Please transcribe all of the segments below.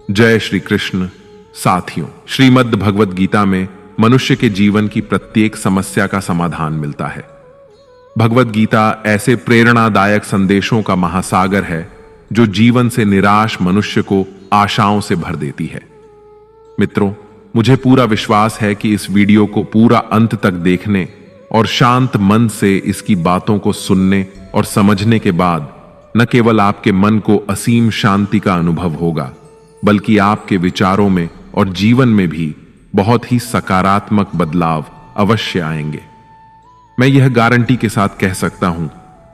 जय श्री कृष्ण। साथियों, श्रीमद् भगवद गीता में मनुष्य के जीवन की प्रत्येक समस्या का समाधान मिलता है। भगवद गीता ऐसे प्रेरणादायक संदेशों का महासागर है जो जीवन से निराश मनुष्य को आशाओं से भर देती है। मित्रों, मुझे पूरा विश्वास है कि इस वीडियो को पूरा अंत तक देखने और शांत मन से इसकी बातों को सुनने और समझने के बाद न केवल आपके मन को असीम शांति का अनुभव होगा, बल्कि आपके विचारों में और जीवन में भी बहुत ही सकारात्मक बदलाव अवश्य आएंगे। मैं यह गारंटी के साथ कह सकता हूं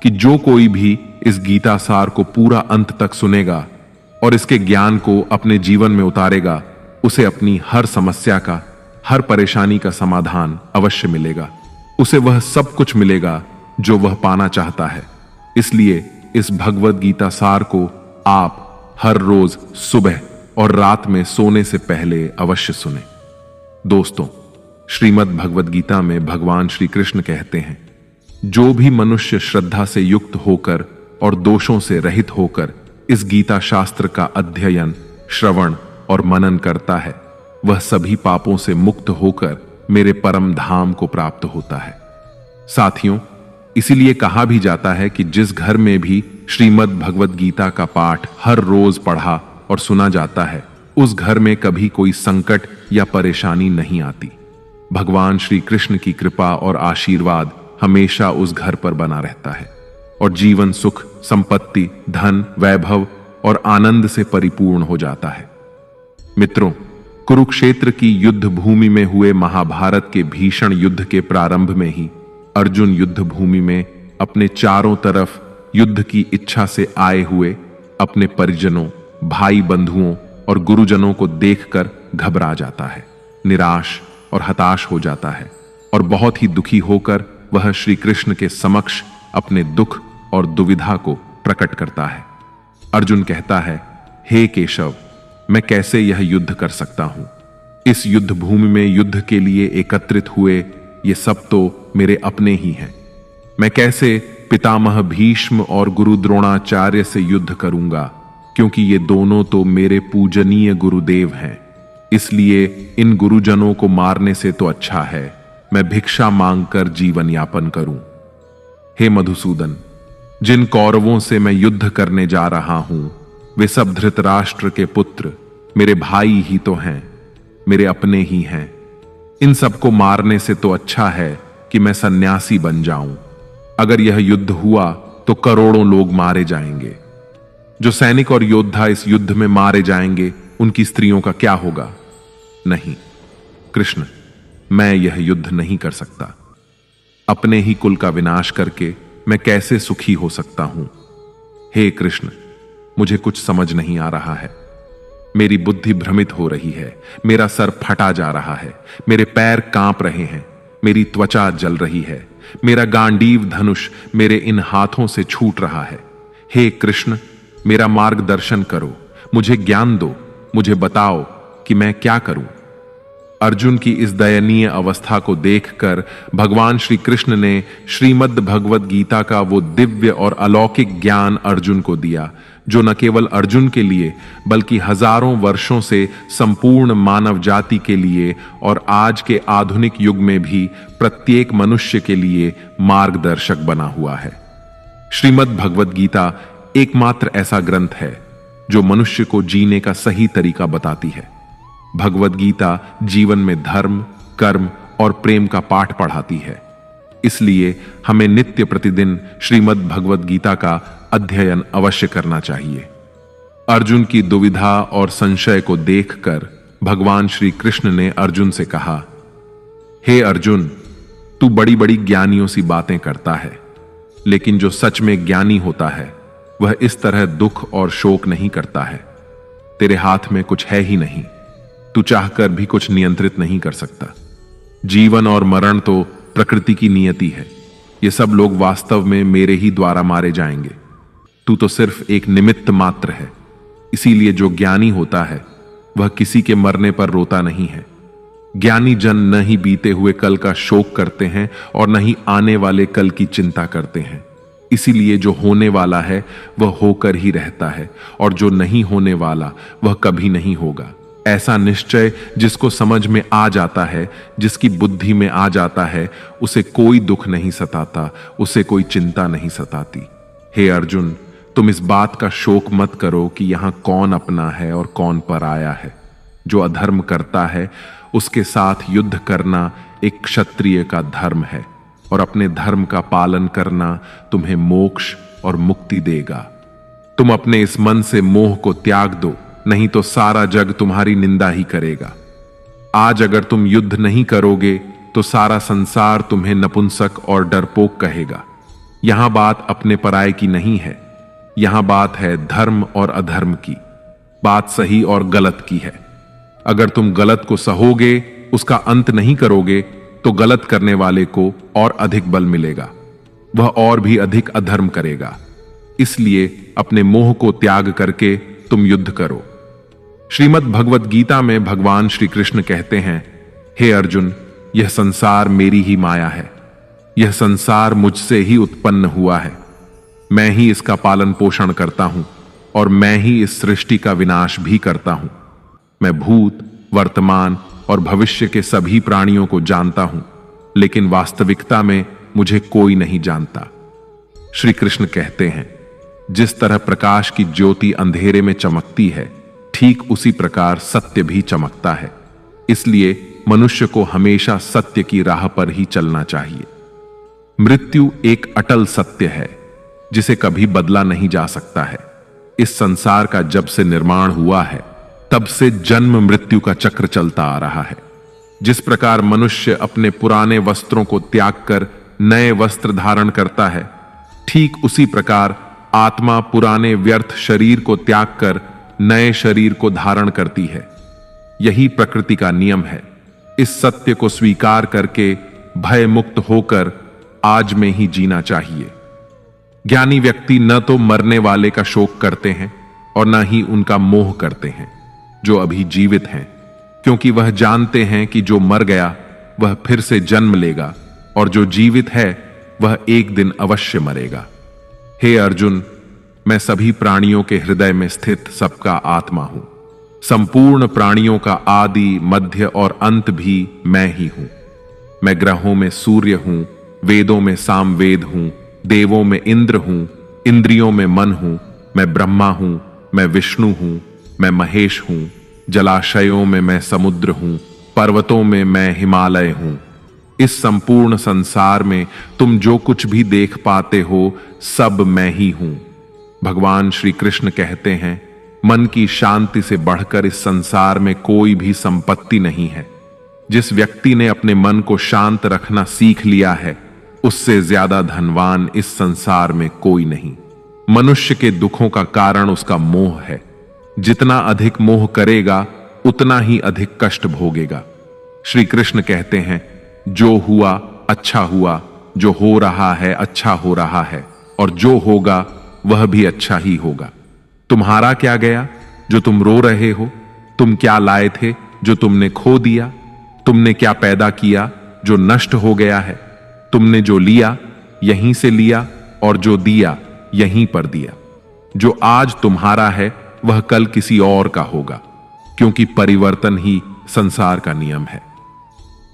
कि जो कोई भी इस गीता सार को पूरा अंत तक सुनेगा और इसके ज्ञान को अपने जीवन में उतारेगा, उसे अपनी हर समस्या का, हर परेशानी का समाधान अवश्य मिलेगा। उसे वह सब कुछ मिलेगा जो वह पाना चाहता है। इसलिए इस भगवद गीता सार को आप हर रोज सुबह और रात में सोने से पहले अवश्य सुने। दोस्तों, श्रीमद् भगवद गीता में भगवान श्री कृष्ण कहते हैं, जो भी मनुष्य श्रद्धा से युक्त होकर और दोषों से रहित होकर इस गीता शास्त्र का अध्ययन, श्रवण और मनन करता है, वह सभी पापों से मुक्त होकर मेरे परम धाम को प्राप्त होता है। साथियों, इसीलिए कहा भी जाता है कि जिस घर में भी श्रीमद् भगवद गीता का पाठ हर रोज पढ़ा और सुना जाता है, उस घर में कभी कोई संकट या परेशानी नहीं आती। भगवान श्री कृष्ण की कृपा और आशीर्वाद हमेशा उस घर पर बना रहता है और जीवन सुख, संपत्ति, धन, वैभव और आनंद से परिपूर्ण हो जाता है। मित्रों, कुरुक्षेत्र की युद्ध भूमि में हुए महाभारत के भीषण युद्ध के प्रारंभ में ही अर्जुन युद्ध भूमि में अपने चारों तरफ युद्ध की इच्छा से आए हुए अपने परिजनों, भाई बंधुओं और गुरुजनों को देखकर घबरा जाता है, निराश और हताश हो जाता है और बहुत ही दुखी होकर वह श्री कृष्ण के समक्ष अपने दुख और दुविधा को प्रकट करता है। अर्जुन कहता है, हे केशव, मैं कैसे यह युद्ध कर सकता हूं? इस युद्ध भूमि में युद्ध के लिए एकत्रित हुए ये सब तो मेरे अपने ही हैं। मैं कैसे पितामह भीष्म और गुरु द्रोणाचार्य से युद्ध करूंगा, क्योंकि ये दोनों तो मेरे पूजनीय गुरुदेव हैं। इसलिए इन गुरुजनों को मारने से तो अच्छा है मैं भिक्षा मांगकर जीवन यापन करूं। हे मधुसूदन, जिन कौरवों से मैं युद्ध करने जा रहा हूं, वे सब धृतराष्ट्र के पुत्र मेरे भाई ही तो हैं, मेरे अपने ही हैं। इन सबको मारने से तो अच्छा है कि मैं सन्यासी बन जाऊं। अगर यह युद्ध हुआ तो करोड़ों लोग मारे जाएंगे। जो सैनिक और योद्धा इस युद्ध में मारे जाएंगे, उनकी स्त्रियों का क्या होगा? नहीं कृष्ण, मैं यह युद्ध नहीं कर सकता। अपने ही कुल का विनाश करके मैं कैसे सुखी हो सकता हूं? हे कृष्ण, मुझे कुछ समझ नहीं आ रहा है। मेरी बुद्धि भ्रमित हो रही है, मेरा सर फटा जा रहा है, मेरे पैर कांप रहे हैं, मेरी त्वचा जल रही है, मेरा गांडीव धनुष मेरे इन हाथों से छूट रहा है। हे कृष्ण, मेरा मार्गदर्शन करो, मुझे ज्ञान दो, मुझे बताओ कि मैं क्या करूं। अर्जुन की इस दयनीय अवस्था को देखकर भगवान श्री कृष्ण ने श्रीमद् भगवद गीता का वो दिव्य और अलौकिक ज्ञान अर्जुन को दिया, जो न केवल अर्जुन के लिए बल्कि हजारों वर्षों से संपूर्ण मानव जाति के लिए और आज के आधुनिक युग में भी प्रत्येक मनुष्य के लिए मार्गदर्शक बना हुआ है। श्रीमद् भगवद गीता एकमात्र ऐसा ग्रंथ है जो मनुष्य को जीने का सही तरीका बताती है। भगवद गीता जीवन में धर्म, कर्म और प्रेम का पाठ पढ़ाती है। इसलिए हमें नित्य प्रतिदिन श्रीमद् भगवद गीता का अध्ययन अवश्य करना चाहिए। अर्जुन की दुविधा और संशय को देखकर भगवान श्री कृष्ण ने अर्जुन से कहा, हे अर्जुन, तू बड़ी बड़ी ज्ञानियों सी बातें करता है, लेकिन जो सच में ज्ञानी होता है वह इस तरह दुख और शोक नहीं करता है। तेरे हाथ में कुछ है ही नहीं, तू चाहकर भी कुछ नियंत्रित नहीं कर सकता। जीवन और मरण तो प्रकृति की नियति है। ये सब लोग वास्तव में मेरे ही द्वारा मारे जाएंगे। तू तो सिर्फ एक निमित्त मात्र है। इसीलिए जो ज्ञानी होता है वह किसी के मरने पर रोता नहीं है। ज्ञानी जन न ही बीते हुए कल का शोक करते हैं और न ही आने वाले कल की चिंता करते हैं। इसीलिए जो होने वाला है वह होकर ही रहता है, और जो नहीं होने वाला वह कभी नहीं होगा। ऐसा निश्चय जिसको समझ में आ जाता है, जिसकी बुद्धि में आ जाता है, उसे कोई दुख नहीं सताता, उसे कोई चिंता नहीं सताती। हे अर्जुन, तुम इस बात का शोक मत करो कि यहां कौन अपना है और कौन पराया है। जो अधर्म करता है उसके साथ युद्ध करना एक क्षत्रिय का धर्म है, और अपने धर्म का पालन करना तुम्हें मोक्ष और मुक्ति देगा। तुम अपने इस मन से मोह को त्याग दो, नहीं तो सारा जग तुम्हारी निंदा ही करेगा। आज अगर तुम युद्ध नहीं करोगे तो सारा संसार तुम्हें नपुंसक और डरपोक कहेगा। यहां बात अपने पराये की नहीं है, यहां बात है धर्म और अधर्म की, बात सही और गलत की है। अगर तुम गलत को सहोगे, उसका अंत नहीं करोगे, तो गलत करने वाले को और अधिक बल मिलेगा, वह और भी अधिक अधर्म करेगा। इसलिए अपने मोह को त्याग करके तुम युद्ध करो। श्रीमद् भगवद गीता में भगवान श्री कृष्ण कहते हैं, हे अर्जुन, यह संसार मेरी ही माया है, यह संसार मुझसे ही उत्पन्न हुआ है। मैं ही इसका पालन पोषण करता हूं और मैं ही इस सृष्टि का विनाश भी करता हूं। मैं भूत, वर्तमान और भविष्य के सभी प्राणियों को जानता हूं, लेकिन वास्तविकता में मुझे कोई नहीं जानता। श्री कृष्ण कहते हैं, जिस तरह प्रकाश की ज्योति अंधेरे में चमकती है, ठीक उसी प्रकार सत्य भी चमकता है। इसलिए मनुष्य को हमेशा सत्य की राह पर ही चलना चाहिए। मृत्यु एक अटल सत्य है जिसे कभी बदला नहीं जा सकता है। इस संसार का जब से निर्माण हुआ है, तब से जन्म मृत्यु का चक्र चलता आ रहा है। जिस प्रकार मनुष्य अपने पुराने वस्त्रों को त्याग कर नए वस्त्र धारण करता है, ठीक उसी प्रकार आत्मा पुराने व्यर्थ शरीर को त्याग कर नए शरीर को धारण करती है। यही प्रकृति का नियम है। इस सत्य को स्वीकार करके भय मुक्त होकर आज में ही जीना चाहिए। ज्ञानी व्यक्ति न तो मरने वाले का शोक करते हैं और न ही उनका मोह करते हैं जो अभी जीवित हैं, क्योंकि वह जानते हैं कि जो मर गया वह फिर से जन्म लेगा, और जो जीवित है वह एक दिन अवश्य मरेगा। हे अर्जुन, मैं सभी प्राणियों के हृदय में स्थित सबका आत्मा हूं। संपूर्ण प्राणियों का आदि, मध्य और अंत भी मैं ही हूं। मैं ग्रहों में सूर्य हूं, वेदों में सामवेद हूं, देवों में इंद्र हूं, इंद्रियों में मन हूं। मैं ब्रह्मा हूं, मैं विष्णु हूं, मैं महेश हूं। जलाशयों में मैं समुद्र हूं, पर्वतों में मैं हिमालय हूं। इस संपूर्ण संसार में तुम जो कुछ भी देख पाते हो, सब मैं ही हूं। भगवान श्री कृष्ण कहते हैं, मन की शांति से बढ़कर इस संसार में कोई भी संपत्ति नहीं है। जिस व्यक्ति ने अपने मन को शांत रखना सीख लिया है, उससे ज्यादा धनवान इस संसार में कोई नहीं। मनुष्य के दुखों का कारण उसका मोह है। जितना अधिक मोह करेगा, उतना ही अधिक कष्ट भोगेगा। श्री कृष्ण कहते हैं, जो हुआ अच्छा हुआ, जो हो रहा है अच्छा हो रहा है, और जो होगा वह भी अच्छा ही होगा। तुम्हारा क्या गया जो तुम रो रहे हो? तुम क्या लाए थे जो तुमने खो दिया? तुमने क्या पैदा किया जो नष्ट हो गया है? तुमने जो लिया यहीं से लिया, और जो दिया यहीं पर दिया। जो आज तुम्हारा है वह कल किसी और का होगा, क्योंकि परिवर्तन ही संसार का नियम है।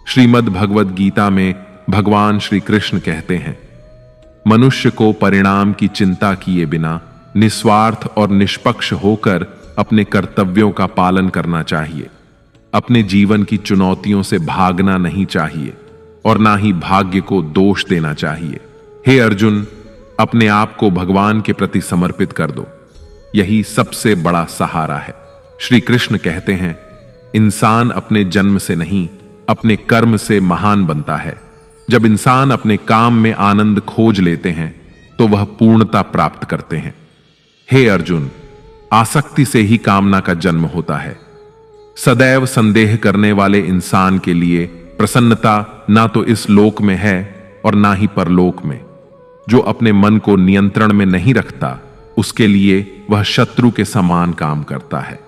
श्रीमद् भगवद गीता में भगवान श्री कृष्ण कहते हैं, मनुष्य को परिणाम की चिंता किए बिना निस्वार्थ और निष्पक्ष होकर अपने कर्तव्यों का पालन करना चाहिए। अपने जीवन की चुनौतियों से भागना नहीं चाहिए और ना ही भाग्य को दोष देना चाहिए। हे अर्जुन, अपने आप को भगवान के प्रति समर्पित कर दो, यही सबसे बड़ा सहारा है। श्री कृष्ण कहते हैं, इंसान अपने जन्म से नहीं, अपने कर्म से महान बनता है। जब इंसान अपने काम में आनंद खोज लेते हैं तो वह पूर्णता प्राप्त करते हैं। हे अर्जुन, आसक्ति से ही कामना का जन्म होता है। सदैव संदेह करने वाले इंसान के लिए प्रसन्नता ना तो इस लोक में है और ना ही परलोक में। जो अपने मन को नियंत्रण में नहीं रखता, उसके लिए वह शत्रु के समान काम करता है।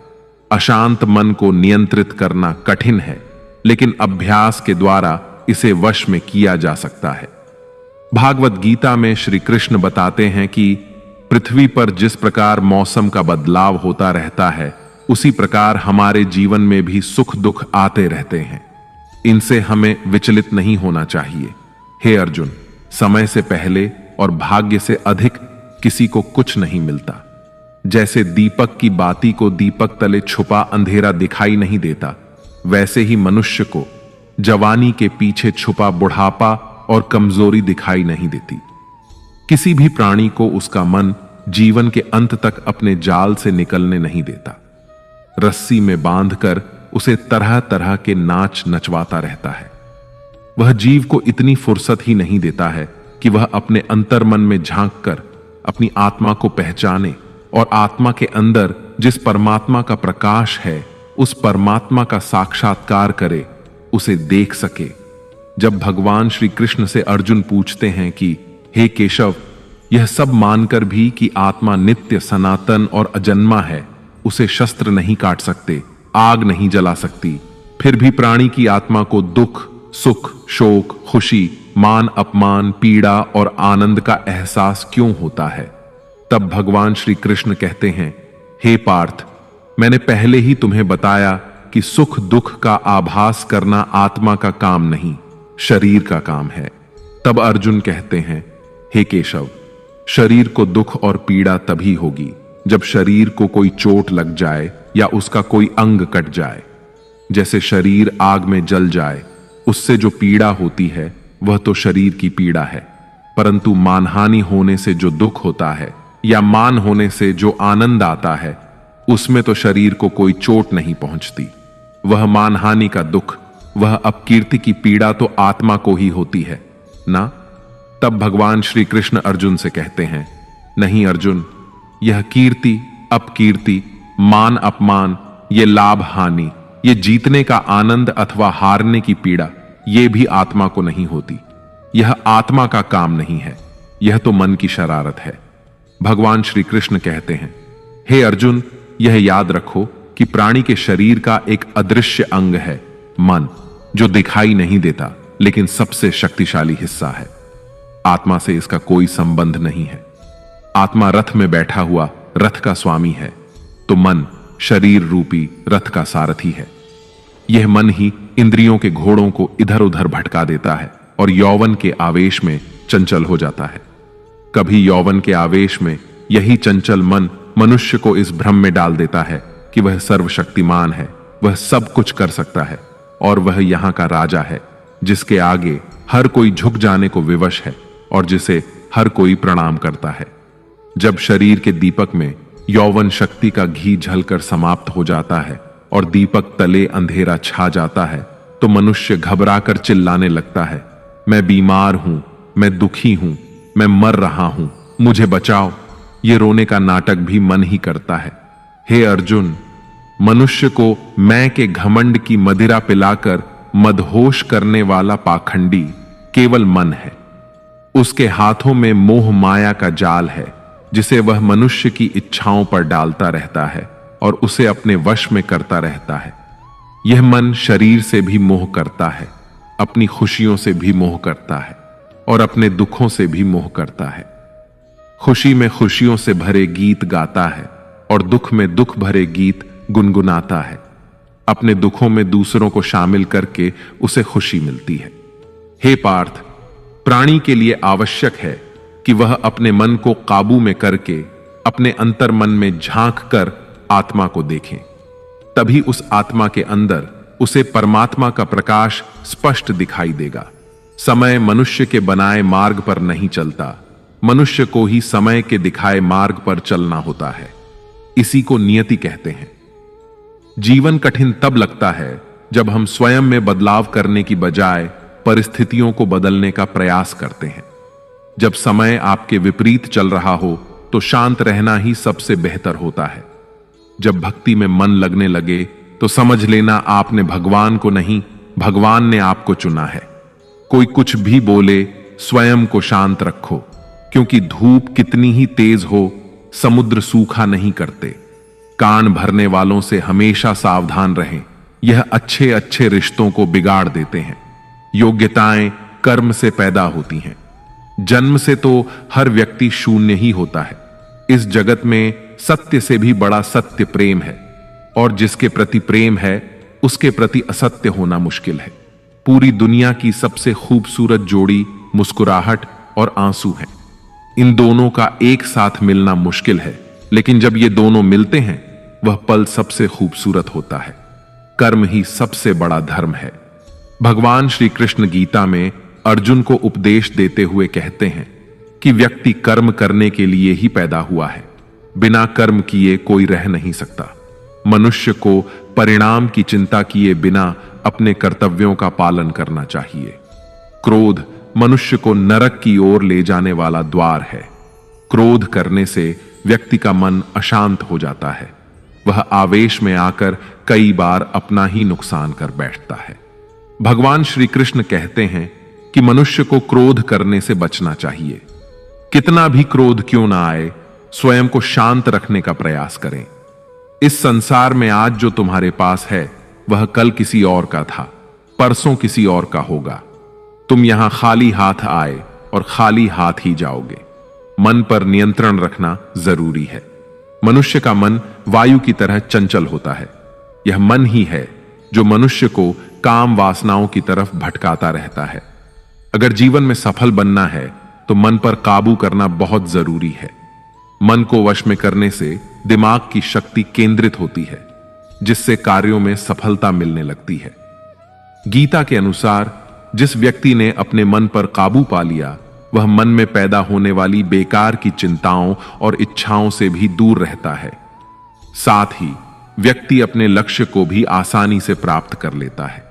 अशांत मन को नियंत्रित करना कठिन है, लेकिन अभ्यास के द्वारा इसे वश में किया जा सकता है। भागवत गीता में श्री कृष्ण बताते हैं कि पृथ्वी पर जिस प्रकार मौसम का बदलाव होता रहता है, उसी प्रकार हमारे जीवन में भी सुख दुख आते रहते हैं। इनसे हमें विचलित नहीं होना चाहिए। हे अर्जुन, समय से पहले और भाग्य से अधिक किसी को कुछ नहीं मिलता। जैसे दीपक की बाती को दीपक तले छुपा अंधेरा दिखाई नहीं देता, वैसे ही मनुष्य को जवानी के पीछे छुपा बुढ़ापा और कमजोरी दिखाई नहीं देती। किसी भी प्राणी को उसका मन जीवन के अंत तक अपने जाल से निकलने नहीं देता। रस्सी में बांधकर उसे तरह तरह के नाच नचवाता रहता है। वह जीव को इतनी फुर्सत ही नहीं देता है कि वह अपने अंतर्मन में झांक कर अपनी आत्मा को पहचाने और आत्मा के अंदर जिस परमात्मा का प्रकाश है, उस परमात्मा का साक्षात्कार करे, उसे देख सके। जब भगवान श्री कृष्ण से अर्जुन पूछते हैं कि हे केशव, यह सब मानकर भी कि आत्मा नित्य सनातन और अजन्मा है, उसे शस्त्र नहीं काट सकते, आग नहीं जला सकती, फिर भी प्राणी की आत्मा को दुख, सुख, शोक, खुशी, मान अपमान, पीड़ा और आनंद का एहसास क्यों होता है? तब भगवान श्री कृष्ण कहते हैं, हे पार्थ, मैंने पहले ही तुम्हें बताया कि सुख दुख का आभास करना आत्मा का काम नहीं, शरीर का काम है। तब अर्जुन कहते हैं, हे केशव, शरीर को दुख और पीड़ा तभी होगी जब शरीर को कोई चोट लग जाए या उसका कोई अंग कट जाए। जैसे शरीर आग में जल जाए, उससे जो पीड़ा होती है वह तो शरीर की पीड़ा है, परंतु मानहानि होने से जो दुख होता है या मान होने से जो आनंद आता है, उसमें तो शरीर को कोई चोट नहीं पहुंचती। वह मानहानि का दुख, वह अपकीर्ति की पीड़ा तो आत्मा को ही होती है ना। तब भगवान श्री कृष्ण अर्जुन से कहते हैं, नहीं अर्जुन, यह कीर्ति अपकीर्ति, मान अपमान, ये लाभ हानि, ये जीतने का आनंद अथवा हारने की पीड़ा, ये भी आत्मा को नहीं होती। यह आत्मा का काम नहीं है, यह तो मन की शरारत है। भगवान श्री कृष्ण कहते हैं, हे अर्जुन, यह याद रखो कि प्राणी के शरीर का एक अदृश्य अंग है, मन, जो दिखाई नहीं देता लेकिन सबसे शक्तिशाली हिस्सा है। आत्मा से इसका कोई संबंध नहीं है। आत्मा रथ में बैठा हुआ रथ का स्वामी है, तो मन शरीर रूपी रथ का सारथी है। यह मन ही इंद्रियों के घोड़ों को इधर उधर भटका देता है और यौवन के आवेश में चंचल हो जाता है। कभी यौवन के आवेश में यही चंचल मन मनुष्य को इस भ्रम में डाल देता है कि वह सर्वशक्तिमान है, वह सब कुछ कर सकता है और वह यहां का राजा है, जिसके आगे हर कोई झुक जाने को विवश है और जिसे हर कोई प्रणाम करता है। जब शरीर के दीपक में यौवन शक्ति का घी झलकर समाप्त हो जाता है और दीपक तले अंधेरा छा जाता है, तो मनुष्य घबराकर चिल्लाने लगता है, मैं बीमार हूं, मैं दुखी हूं, मैं मर रहा हूं, मुझे बचाओ। ये रोने का नाटक भी मन ही करता है। हे अर्जुन, मनुष्य को मैं के घमंड की मदिरा पिलाकर मदहोश करने वाला पाखंडी केवल मन है। उसके हाथों में मोह माया का जाल है, जिसे वह मनुष्य की इच्छाओं पर डालता रहता है और उसे अपने वश में करता रहता है। यह मन शरीर से भी मोह करता है, अपनी खुशियों से भी मोह करता है और अपने दुखों से भी मोह करता है। खुशी में खुशियों से भरे गीत गाता है और दुख में दुख भरे गीत गुनगुनाता है। अपने दुखों में दूसरों को शामिल करके उसे खुशी मिलती है। हे पार्थ, प्राणी के लिए आवश्यक है कि वह अपने मन को काबू में करके अपने अंतर मन में झांक कर आत्मा को देखें। तभी उस आत्मा के अंदर उसे परमात्मा का प्रकाश स्पष्ट दिखाई देगा। समय मनुष्य के बनाए मार्ग पर नहीं चलता, मनुष्य को ही समय के दिखाए मार्ग पर चलना होता है। इसी को नियति कहते हैं। जीवन कठिन तब लगता है जब हम स्वयं में बदलाव करने की बजाय परिस्थितियों को बदलने का प्रयास करते हैं। जब समय आपके विपरीत चल रहा हो तो शांत रहना ही सबसे बेहतर होता है। जब भक्ति में मन लगने लगे तो समझ लेना आपने भगवान को नहीं, भगवान ने आपको चुना है। कोई कुछ भी बोले, स्वयं को शांत रखो, क्योंकि धूप कितनी ही तेज हो, समुद्र सूखा नहीं करते। कान भरने वालों से हमेशा सावधान रहें, यह अच्छे अच्छे रिश्तों को बिगाड़ देते हैं। योग्यताएं कर्म से पैदा होती हैं। जन्म से तो हर व्यक्ति शून्य ही होता है। इस जगत में सत्य से भी बड़ा सत्य प्रेम है, और जिसके प्रति प्रेम है उसके प्रति असत्य होना मुश्किल है। पूरी दुनिया की सबसे खूबसूरत जोड़ी मुस्कुराहट और आंसू है। इन दोनों का एक साथ मिलना मुश्किल है, लेकिन जब ये दोनों मिलते हैं वह पल सबसे खूबसूरत होता है। कर्म ही सबसे बड़ा धर्म है। भगवान श्री कृष्ण गीता में अर्जुन को उपदेश देते हुए कहते हैं कि व्यक्ति कर्म करने के लिए ही पैदा हुआ है। बिना कर्म किए कोई रह नहीं सकता। मनुष्य को परिणाम की चिंता किए बिना अपने कर्तव्यों का पालन करना चाहिए। क्रोध मनुष्य को नरक की ओर ले जाने वाला द्वार है। क्रोध करने से व्यक्ति का मन अशांत हो जाता है। वह आवेश में आकर कई बार अपना ही नुकसान कर बैठता है। भगवान श्री कृष्ण कहते हैं कि मनुष्य को क्रोध करने से बचना चाहिए। कितना भी क्रोध क्यों ना आए, स्वयं को शांत रखने का प्रयास करें। इस संसार में आज जो तुम्हारे पास है वह कल किसी और का था, परसों किसी और का होगा। तुम यहां खाली हाथ आए और खाली हाथ ही जाओगे। मन पर नियंत्रण रखना जरूरी है। मनुष्य का मन वायु की तरह चंचल होता है। यह मन ही है जो मनुष्य को काम वासनाओं की तरफ भटकाता रहता है। अगर जीवन में सफल बनना है तो मन पर काबू करना बहुत जरूरी है। मन को वश में करने से दिमाग की शक्ति केंद्रित होती है, जिससे कार्यों में सफलता मिलने लगती है। गीता के अनुसार जिस व्यक्ति ने अपने मन पर काबू पा लिया वह मन में पैदा होने वाली बेकार की चिंताओं और इच्छाओं से भी दूर रहता है। साथ ही व्यक्ति अपने लक्ष्य को भी आसानी से प्राप्त कर लेता है।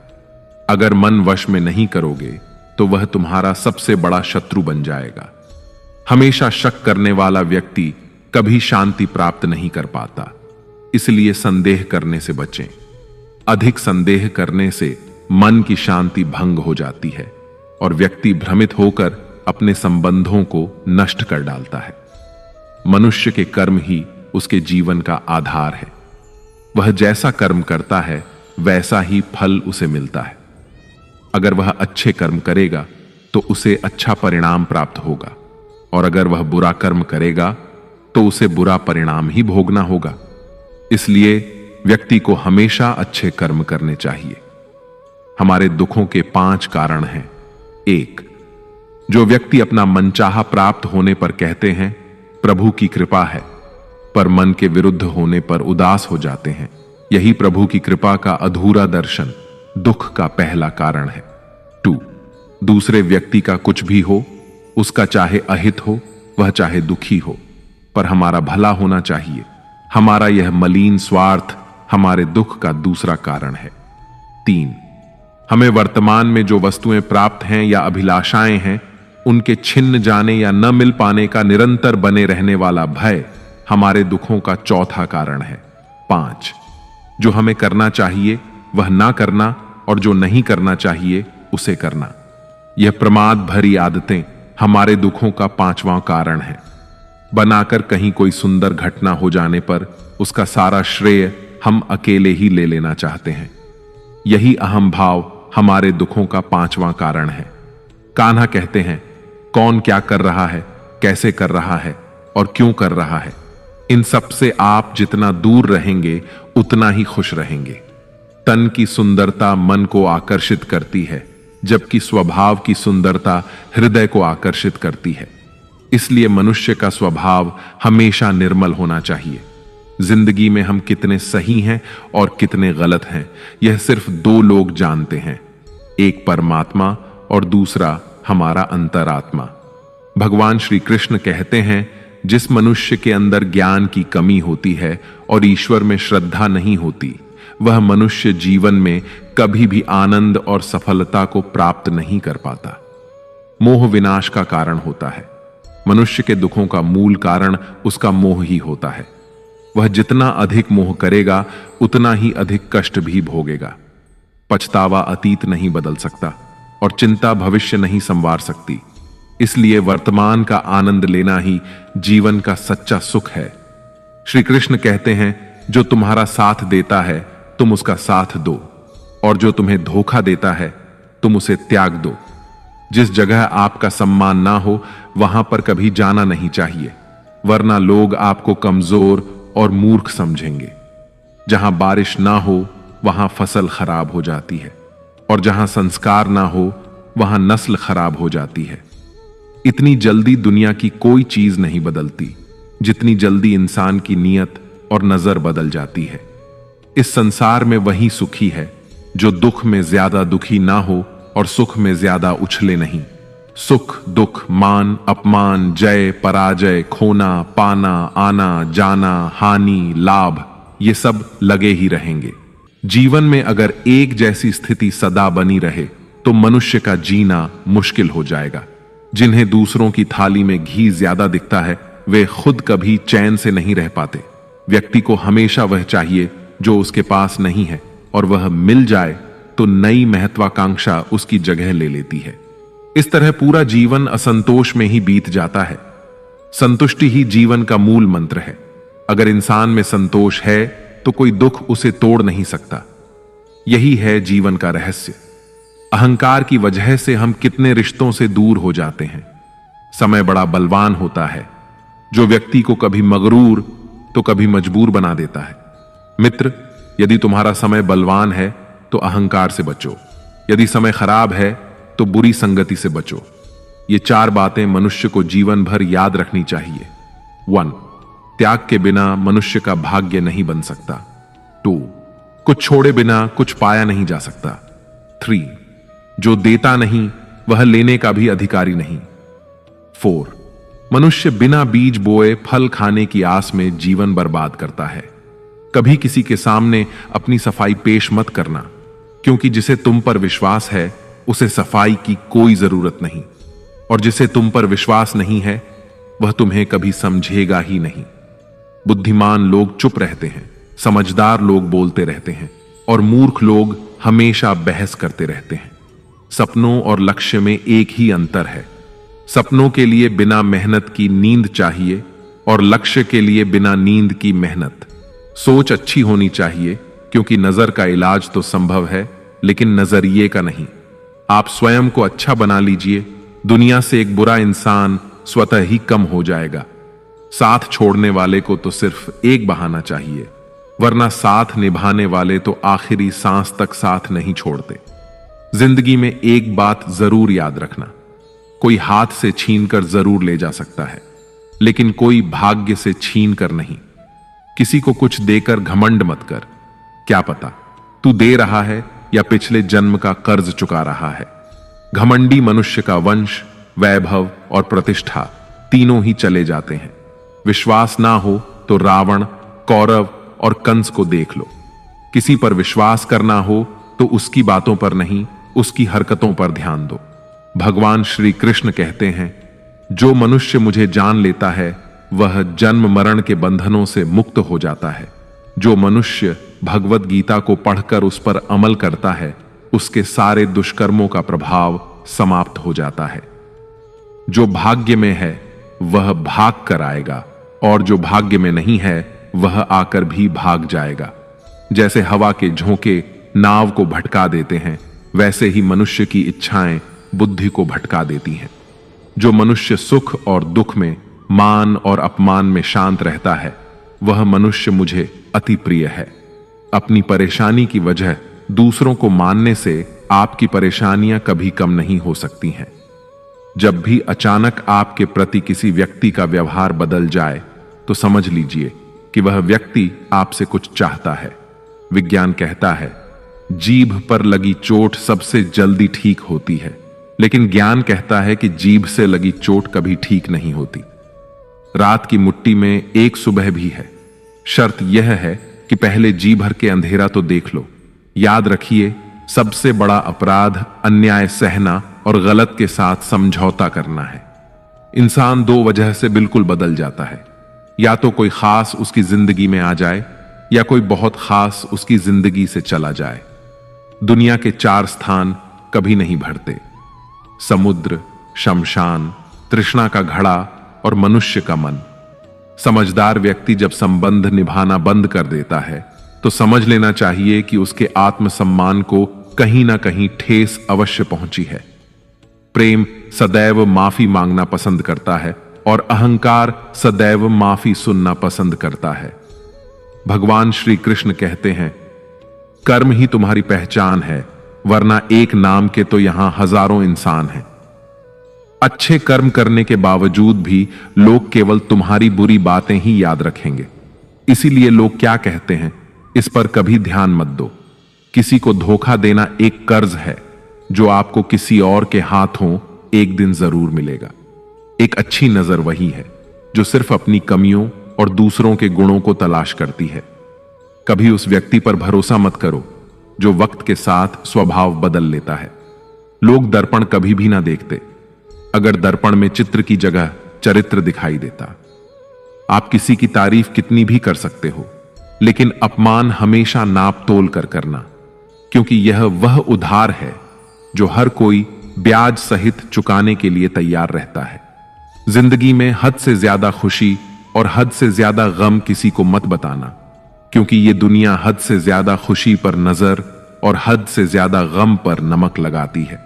अगर मन वश में नहीं करोगे तो वह तुम्हारा सबसे बड़ा शत्रु बन जाएगा। हमेशा शक करने वाला व्यक्ति कभी शांति प्राप्त नहीं कर पाता। इसलिए संदेह करने से बचें। अधिक संदेह करने से मन की शांति भंग हो जाती है और व्यक्ति भ्रमित होकर अपने संबंधों को नष्ट कर डालता है। मनुष्य के कर्म ही उसके जीवन का आधार है। वह जैसा कर्म करता है वैसा ही फल उसे मिलता है। अगर वह अच्छे कर्म करेगा तो उसे अच्छा परिणाम प्राप्त होगा, और अगर वह बुरा कर्म करेगा तो उसे बुरा परिणाम ही भोगना होगा। इसलिए व्यक्ति को हमेशा अच्छे कर्म करने चाहिए। हमारे दुखों के 5 कारण हैं। 1. जो व्यक्ति अपना मनचाहा प्राप्त होने पर कहते हैं प्रभु की कृपा है, पर मन के विरुद्ध होने पर उदास हो जाते हैं, यही प्रभु की कृपा का अधूरा दर्शन दुख का पहला कारण है। 2. दूसरे व्यक्ति का कुछ भी हो, उसका चाहे अहित हो वह चाहे दुखी हो, पर हमारा भला होना चाहिए। हमारा यह मलिन स्वार्थ हमारे दुख का दूसरा कारण है। 3. हमें वर्तमान में जो वस्तुएं प्राप्त हैं या अभिलाषाएं हैं उनके छिन्न जाने या न मिल पाने का निरंतर बने रहने वाला भय हमारे दुखों का चौथा कारण है। 5. जो हमें करना चाहिए वह ना करना और जो नहीं करना चाहिए उसे करना। यह प्रमाद भरी आदतें हमारे दुखों का 5वां कारण है। बनाकर कहीं कोई सुंदर घटना हो जाने पर उसका सारा श्रेय हम अकेले ही ले लेना चाहते हैं। यही अहम भाव हमारे दुखों का 5वां कारण है। कान्हा कहते हैं कौन क्या कर रहा है, कैसे कर रहा है और क्यों कर रहा है, इन सब से आप जितना दूर रहेंगे उतना ही खुश रहेंगे। तन की सुंदरता मन को आकर्षित करती है, जबकि स्वभाव की सुंदरता हृदय को आकर्षित करती है। इसलिए मनुष्य का स्वभाव हमेशा निर्मल होना चाहिए। जिंदगी में हम कितने सही हैं और कितने गलत हैं यह सिर्फ 2 लोग जानते हैं, एक परमात्मा और दूसरा हमारा अंतरात्मा। भगवान श्री कृष्ण कहते हैं जिस मनुष्य के अंदर ज्ञान की कमी होती है और ईश्वर में श्रद्धा नहीं होती वह मनुष्य जीवन में कभी भी आनंद और सफलता को प्राप्त नहीं कर पाता। मोह विनाश का कारण होता है। मनुष्य के दुखों का मूल कारण उसका मोह ही होता है। वह जितना अधिक मोह करेगा उतना ही अधिक कष्ट भी भोगेगा। पछतावा अतीत नहीं बदल सकता और चिंता भविष्य नहीं संवार सकती। इसलिए वर्तमान का आनंद लेना ही जीवन का सच्चा सुख है। श्री कृष्ण कहते हैं जो तुम्हारा साथ देता है तुम उसका साथ दो, और जो तुम्हें धोखा देता है तुम उसे त्याग दो। जिस जगह आपका सम्मान ना हो वहां पर कभी जाना नहीं चाहिए, वरना लोग आपको कमजोर और मूर्ख समझेंगे। जहां बारिश ना हो वहां फसल खराब हो जाती है, और जहां संस्कार ना हो वहां नस्ल खराब हो जाती है। इतनी जल्दी दुनिया की कोई चीज नहीं बदलती जितनी जल्दी इंसान की नीयत और नजर बदल जाती है। इस संसार में वही सुखी है जो दुख में ज्यादा दुखी ना हो और सुख में ज्यादा उछले नहीं। सुख दुख, मान अपमान, जय पराजय, खोना पाना, आना जाना, हानि लाभ, ये सब लगे ही रहेंगे। जीवन में अगर एक जैसी स्थिति सदा बनी रहे तो मनुष्य का जीना मुश्किल हो जाएगा। जिन्हें दूसरों की थाली में घी ज्यादा दिखता है वे खुद कभी चैन से नहीं रह पाते। व्यक्ति को हमेशा वह चाहिए जो उसके पास नहीं है, और वह मिल जाए तो नई महत्वाकांक्षा उसकी जगह ले लेती है। इस तरह पूरा जीवन असंतोष में ही बीत जाता है। संतुष्टि ही जीवन का मूल मंत्र है। अगर इंसान में संतोष है तो कोई दुख उसे तोड़ नहीं सकता। यही है जीवन का रहस्य। अहंकार की वजह से हम कितने रिश्तों से दूर हो जाते हैं। समय बड़ा बलवान होता है जो व्यक्ति को कभी मगरूर तो कभी मजबूर बना देता है। मित्र, यदि तुम्हारा समय बलवान है तो अहंकार से बचो, यदि समय खराब है तो बुरी संगति से बचो। ये 4 बातें मनुष्य को जीवन भर याद रखनी चाहिए। 1. त्याग के बिना मनुष्य का भाग्य नहीं बन सकता। 2. कुछ छोड़े बिना कुछ पाया नहीं जा सकता। 3. जो देता नहीं वह लेने का भी अधिकारी नहीं। 4. मनुष्य बिना बीज बोए फल खाने की आस में जीवन बर्बाद करता है। कभी किसी के सामने अपनी सफाई पेश मत करना, क्योंकि जिसे तुम पर विश्वास है उसे सफाई की कोई जरूरत नहीं, और जिसे तुम पर विश्वास नहीं है वह तुम्हें कभी समझेगा ही नहीं। बुद्धिमान लोग चुप रहते हैं, समझदार लोग बोलते रहते हैं, और मूर्ख लोग हमेशा बहस करते रहते हैं। सपनों और लक्ष्य में एक ही अंतर है। सपनों के लिए बिना मेहनत की नींद चाहिए, और लक्ष्य के लिए बिना नींद की मेहनत। सोच अच्छी होनी चाहिए, क्योंकि नजर का इलाज तो संभव है लेकिन नजरिए का नहीं। आप स्वयं को अच्छा बना लीजिए, दुनिया से एक बुरा इंसान स्वतः ही कम हो जाएगा। साथ छोड़ने वाले को तो सिर्फ एक बहाना चाहिए, वरना साथ निभाने वाले तो आखिरी सांस तक साथ नहीं छोड़ते। जिंदगी में एक बात जरूर याद रखना, कोई हाथ से छीनकर जरूर ले जा सकता है, लेकिन कोई भाग्य से छीन कर नहीं। किसी को कुछ देकर घमंड मत कर, क्या पता तू दे रहा है या पिछले जन्म का कर्ज चुका रहा है। घमंडी मनुष्य का वंश, वैभव और प्रतिष्ठा तीनों ही चले जाते हैं। विश्वास ना हो तो रावण, कौरव और कंस को देख लो। किसी पर विश्वास करना हो तो उसकी बातों पर नहीं, उसकी हरकतों पर ध्यान दो। भगवान श्री कृष्ण कहते हैं, जो मनुष्य मुझे जान लेता है वह जन्म मरण के बंधनों से मुक्त हो जाता है। जो मनुष्य भगवत गीता को पढ़कर उस पर अमल करता है उसके सारे दुष्कर्मों का प्रभाव समाप्त हो जाता है। जो भाग्य में है वह भाग कर आएगा, और जो भाग्य में नहीं है वह आकर भी भाग जाएगा। जैसे हवा के झोंके नाव को भटका देते हैं, वैसे ही मनुष्य की इच्छाएं बुद्धि को भटका देती हैं। जो मनुष्य सुख और दुख में, मान और अपमान में शांत रहता है वह मनुष्य मुझे अति प्रिय है। अपनी परेशानी की वजह दूसरों को मानने से आपकी परेशानियां कभी कम नहीं हो सकती हैं। जब भी अचानक आपके प्रति किसी व्यक्ति का व्यवहार बदल जाए तो समझ लीजिए कि वह व्यक्ति आपसे कुछ चाहता है। विज्ञान कहता है, जीभ पर लगी चोट सबसे जल्दी ठीक होती है, लेकिन ज्ञान कहता है कि जीभ से लगी चोट कभी ठीक नहीं होती। रात की मुट्ठी में एक सुबह भी है। शर्त यह है कि पहले जी भर के अंधेरा तो देख लो। याद रखिए, सबसे बड़ा अपराध अन्याय सहना और गलत के साथ समझौता करना है। इंसान 2 वजह से बिल्कुल बदल जाता है, या तो कोई खास उसकी जिंदगी में आ जाए या कोई बहुत खास उसकी जिंदगी से चला जाए। दुनिया के 4 स्थान कभी नहीं भरते: समुद्र, शमशान, तृष्णा का घड़ा और मनुष्य का मन। समझदार व्यक्ति जब संबंध निभाना बंद कर देता है तो समझ लेना चाहिए कि उसके आत्मसम्मान को कहीं ना कहीं ठेस अवश्य पहुंची है। प्रेम सदैव माफी मांगना पसंद करता है और अहंकार सदैव माफी सुनना पसंद करता है। भगवान श्री कृष्ण कहते हैं, कर्म ही तुम्हारी पहचान है, वरना एक नाम के तो यहां हजारों इंसान हैं। अच्छे कर्म करने के बावजूद भी लोग केवल तुम्हारी बुरी बातें ही याद रखेंगे। इसीलिए लोग क्या कहते हैं, इस पर कभी ध्यान मत दो। किसी को धोखा देना एक कर्ज है जो आपको किसी और के हाथों एक दिन जरूर मिलेगा। एक अच्छी नजर वही है जो सिर्फ अपनी कमियों और दूसरों के गुणों को तलाश करती है। कभी उस व्यक्ति पर भरोसा मत करो जो वक्त के साथ स्वभाव बदल लेता है। लोग दर्पण कभी भी ना देखते, अगर दर्पण में चित्र की जगह चरित्र दिखाई देता। आप किसी की तारीफ कितनी भी कर सकते हो, लेकिन अपमान हमेशा नाप तोल कर करना, क्योंकि यह वह उधार है जो हर कोई ब्याज सहित चुकाने के लिए तैयार रहता है। जिंदगी में हद से ज्यादा खुशी और हद से ज्यादा गम किसी को मत बताना, क्योंकि यह दुनिया हद से ज्यादा खुशी पर नजर और हद से ज्यादा गम पर नमक लगाती है।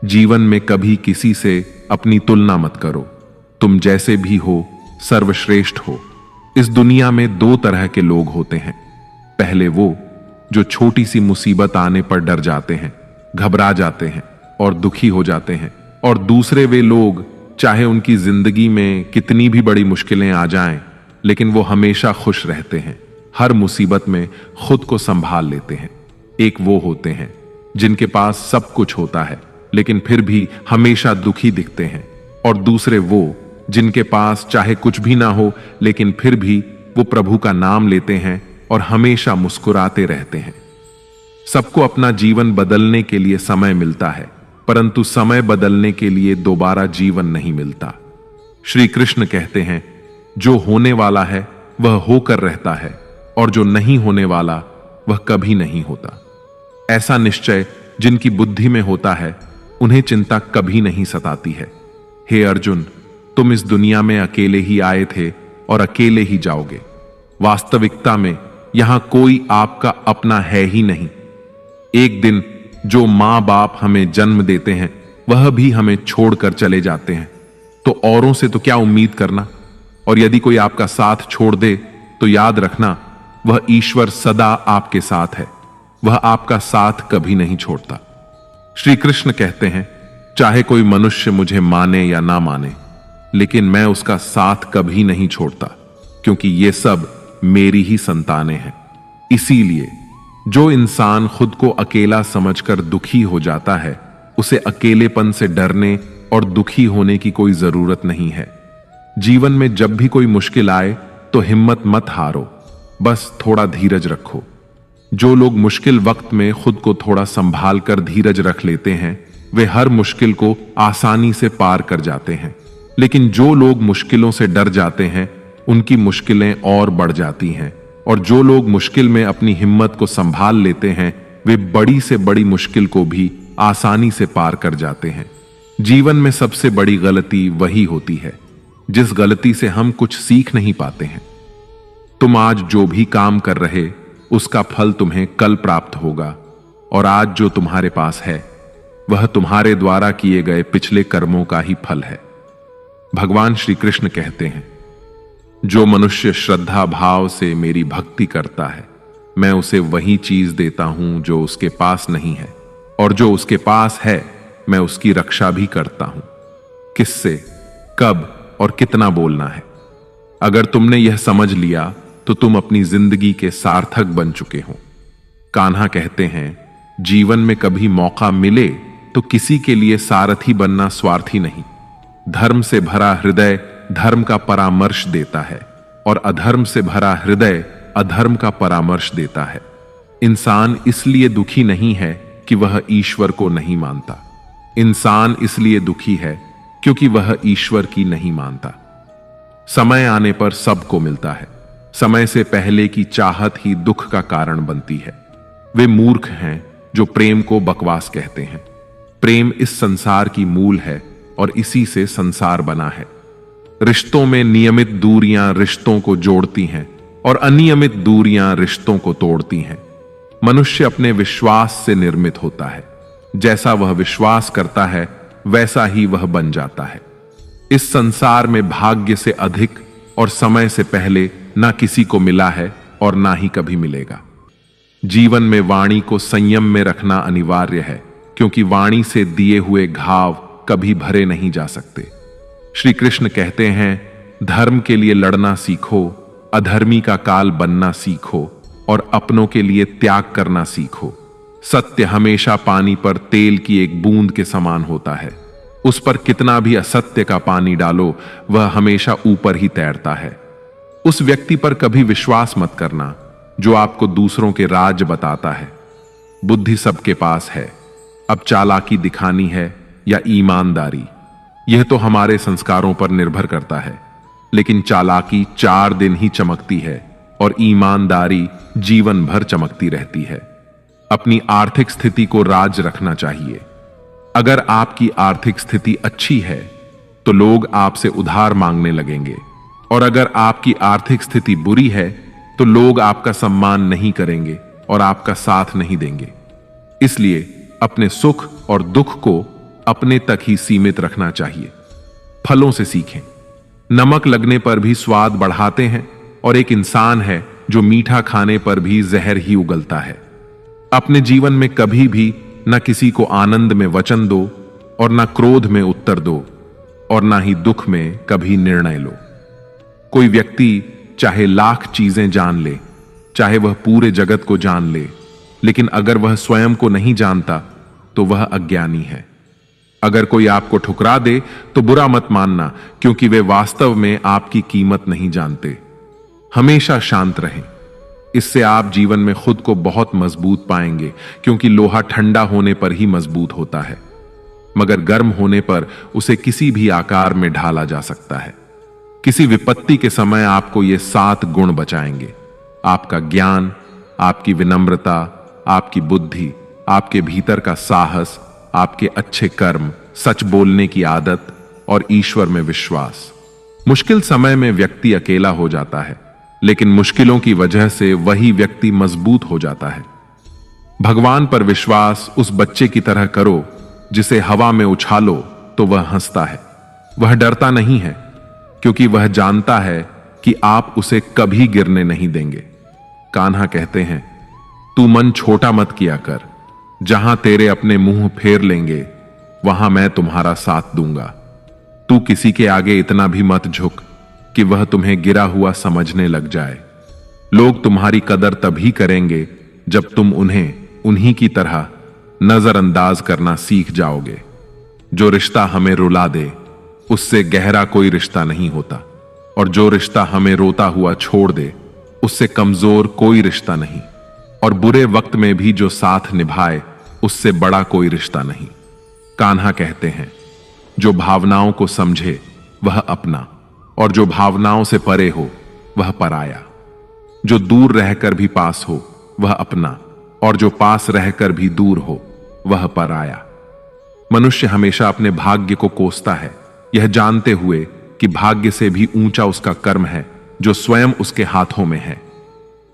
जीवन में कभी किसी से अपनी तुलना मत करो। तुम जैसे भी हो सर्वश्रेष्ठ हो। इस दुनिया में दो तरह के लोग होते हैं। पहले वो जो छोटी सी मुसीबत आने पर डर जाते हैं, घबरा जाते हैं और दुखी हो जाते हैं, और दूसरे वे लोग चाहे उनकी जिंदगी में कितनी भी बड़ी मुश्किलें आ जाएं, लेकिन वो हमेशा खुश रहते हैं, हर मुसीबत में खुद को संभाल लेते हैं। एक वो होते हैं जिनके पास सब कुछ होता है लेकिन फिर भी हमेशा दुखी दिखते हैं, और दूसरे वो जिनके पास चाहे कुछ भी ना हो लेकिन फिर भी वो प्रभु का नाम लेते हैं और हमेशा मुस्कुराते रहते हैं। सबको अपना जीवन बदलने के लिए समय मिलता है, परंतु समय बदलने के लिए दोबारा जीवन नहीं मिलता। श्री कृष्ण कहते हैं, जो होने वाला है वह होकर रहता है और जो नहीं होने वाला वह कभी नहीं होता। ऐसा निश्चय जिनकी बुद्धि में होता है उन्हें चिंता कभी नहीं सताती है। हे अर्जुन, तुम इस दुनिया में अकेले ही आए थे और अकेले ही जाओगे। वास्तविकता में यहां कोई आपका अपना है ही नहीं। एक दिन जो मां बाप हमें जन्म देते हैं वह भी हमें छोड़कर चले जाते हैं, तो औरों से तो क्या उम्मीद करना। और यदि कोई आपका साथ छोड़ दे तो याद रखना, वह ईश्वर सदा आपके साथ है, वह आपका साथ कभी नहीं छोड़ता। श्री कृष्ण कहते हैं, चाहे कोई मनुष्य मुझे माने या ना माने, लेकिन मैं उसका साथ कभी नहीं छोड़ता, क्योंकि ये सब मेरी ही संतानें हैं। इसीलिए जो इंसान खुद को अकेला समझकर दुखी हो जाता है, उसे अकेलेपन से डरने और दुखी होने की कोई जरूरत नहीं है। जीवन में जब भी कोई मुश्किल आए तो हिम्मत मत हारो, बस थोड़ा धीरज रखो। जो लोग मुश्किल वक्त में खुद को थोड़ा संभाल कर धीरज रख लेते हैं, वे हर मुश्किल को आसानी से पार कर जाते हैं। लेकिन जो लोग मुश्किलों से डर जाते हैं, उनकी मुश्किलें और बढ़ जाती हैं। और जो लोग मुश्किल में अपनी हिम्मत को संभाल लेते हैं, वे बड़ी से बड़ी मुश्किल को भी आसानी से पार कर जाते हैं। जीवन में सबसे बड़ी गलती वही होती है जिस गलती से हम कुछ सीख नहीं पाते हैं। तुम आज जो भी काम कर रहे, उसका फल तुम्हें कल प्राप्त होगा, और आज जो तुम्हारे पास है वह तुम्हारे द्वारा किए गए पिछले कर्मों का ही फल है। भगवान श्री कृष्ण कहते हैं, जो मनुष्य श्रद्धा भाव से मेरी भक्ति करता है, मैं उसे वही चीज देता हूं जो उसके पास नहीं है, और जो उसके पास है मैं उसकी रक्षा भी करता हूं। किससे, कब और कितना बोलना है। अगर तुमने यह समझ लिया तो तुम अपनी जिंदगी के सार्थक बन चुके हो। कान्हा कहते हैं, जीवन में कभी मौका मिले तो किसी के लिए सारथी बनना स्वार्थी नहीं। धर्म से भरा हृदय धर्म का परामर्श देता है, और अधर्म से भरा हृदय अधर्म का परामर्श देता है। इंसान इसलिए दुखी नहीं है कि वह ईश्वर को नहीं मानता। इंसान इसलिए दुखी है क्योंकि वह ईश्वर की नहीं मानता। समय आने पर सबको मिलता है। समय से पहले की चाहत ही दुख का कारण बनती है। वे मूर्ख हैं जो प्रेम को बकवास कहते हैं। प्रेम इस संसार की मूल है और इसी से संसार बना है। रिश्तों में नियमित दूरियां रिश्तों को जोड़ती हैं और अनियमित दूरियां रिश्तों को तोड़ती हैं। मनुष्य अपने विश्वास से निर्मित होता है। जैसा वह विश्वास करता है वैसा ही वह बन जाता है। इस संसार में भाग्य से अधिक और समय से पहले ना किसी को मिला है और ना ही कभी मिलेगा। जीवन में वाणी को संयम में रखना अनिवार्य है, क्योंकि वाणी से दिए हुए घाव कभी भरे नहीं जा सकते। श्री कृष्ण कहते हैं, धर्म के लिए लड़ना सीखो, अधर्मी का काल बनना सीखो और अपनों के लिए त्याग करना सीखो। सत्य हमेशा पानी पर तेल की एक बूंद के समान होता है। उस पर कितना भी असत्य का पानी डालो, वह हमेशा ऊपर ही तैरता है। उस व्यक्ति पर कभी विश्वास मत करना जो आपको दूसरों के राज बताता है। बुद्धि सबके पास है, अब चालाकी दिखानी है या ईमानदारी, यह तो हमारे संस्कारों पर निर्भर करता है। लेकिन चालाकी 4 दिन ही चमकती है और ईमानदारी जीवन भर चमकती रहती है। अपनी आर्थिक स्थिति को राज रखना चाहिए। अगर आपकी आर्थिक स्थिति अच्छी है तो लोग आपसे उधार मांगने लगेंगे, और अगर आपकी आर्थिक स्थिति बुरी है तो लोग आपका सम्मान नहीं करेंगे और आपका साथ नहीं देंगे। इसलिए अपने सुख और दुख को अपने तक ही सीमित रखना चाहिए। फलों से सीखें। नमक लगने पर भी स्वाद बढ़ाते हैं, और एक इंसान है जो मीठा खाने पर भी जहर ही उगलता है। अपने जीवन में कभी भी न किसी को आनंद में वचन दो और न क्रोध में उत्तर दो, और न ही दुख में कभी निर्णय लो। कोई व्यक्ति चाहे लाख चीजें जान ले, चाहे वह पूरे जगत को जान ले, लेकिन अगर वह स्वयं को नहीं जानता तो वह अज्ञानी है। अगर कोई आपको ठुकरा दे तो बुरा मत मानना, क्योंकि वे वास्तव में आपकी कीमत नहीं जानते। हमेशा शांत रहें। इससे आप जीवन में खुद को बहुत मजबूत पाएंगे, क्योंकि लोहा ठंडा होने पर ही मजबूत होता है, मगर गर्म होने पर उसे किसी भी आकार में ढाला जा सकता है। किसी विपत्ति के समय आपको ये 7 गुण बचाएंगे: आपका ज्ञान, आपकी विनम्रता, आपकी बुद्धि, आपके भीतर का साहस, आपके अच्छे कर्म, सच बोलने की आदत और ईश्वर में विश्वास। मुश्किल समय में व्यक्ति अकेला हो जाता है, लेकिन मुश्किलों की वजह से वही व्यक्ति मजबूत हो जाता है। भगवान पर विश्वास उस बच्चे की तरह करो जिसे हवा में उछालो तो वह हंसता है। वह डरता नहीं है, क्योंकि वह जानता है कि आप उसे कभी गिरने नहीं देंगे। कान्हा कहते हैं, तू मन छोटा मत किया कर, जहां तेरे अपने मुंह फेर लेंगे वहां मैं तुम्हारा साथ दूंगा। तू किसी के आगे इतना भी मत झुक कि वह तुम्हें गिरा हुआ समझने लग जाए। लोग तुम्हारी कदर तभी करेंगे जब तुम उन्हें उन्हीं की तरह नजरअंदाज करना सीख जाओगे। जो रिश्ता हमें रुला दे उससे गहरा कोई रिश्ता नहीं होता, और जो रिश्ता हमें रोता हुआ छोड़ दे उससे कमजोर कोई रिश्ता नहीं, और बुरे वक्त में भी जो साथ निभाए उससे बड़ा कोई रिश्ता नहीं। कान्हा कहते हैं, जो भावनाओं को समझे वह अपना, और जो भावनाओं से परे हो वह पराया। जो दूर रहकर भी पास हो वह अपना, और जो पास रहकर भी दूर हो वह पराया। मनुष्य हमेशा अपने भाग्य को कोसता है, यह जानते हुए कि भाग्य से भी ऊंचा उसका कर्म है जो स्वयं उसके हाथों में है।